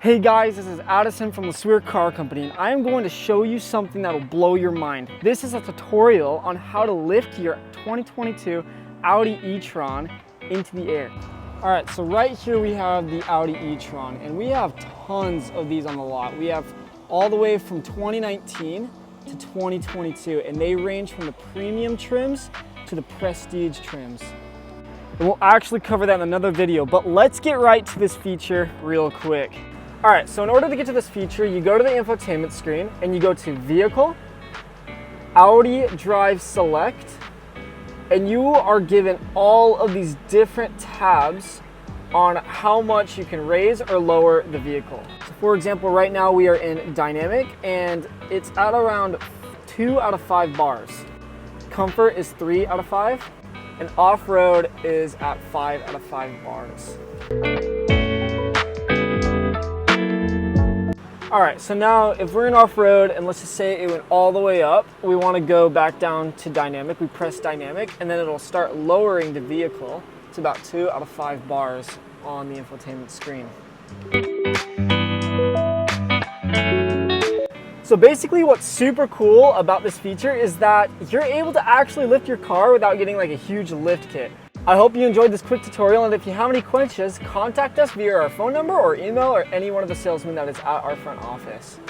Hey guys, this is Addison from the Car Company, and I am going to show you something that will blow your mind. This is a tutorial on how to lift your 2022 Audi e-tron into the air. All right, so right here we have the Audi e-tron, and we have tons of these on the lot. We have all the way from 2019 to 2022, and they range from the premium trims to the prestige trims. And we'll actually cover that in another video, but let's get right to this feature real quick. All right, so in order to get to this feature, you go to the infotainment screen and you go to Vehicle, Audi Drive Select, and you are given all of these different tabs on how much you can raise or lower the vehicle. So for example, right now we are in Dynamic and it's at around 2 out of 5 bars. Comfort is 3 out of 5, and Off-Road is at 5 out of 5 bars. All right, so now if we're in off-road and let's just say it went all the way up, we want to go back down to Dynamic. We press Dynamic and then it'll start lowering the vehicle to about 2 out of 5 bars on the infotainment screen. So basically what's super cool about this feature is that you're able to actually lift your car without getting like a huge lift kit. I hope you enjoyed this quick tutorial, and if you have any questions, contact us via our phone number or email or any one of the salesmen that is at our front office.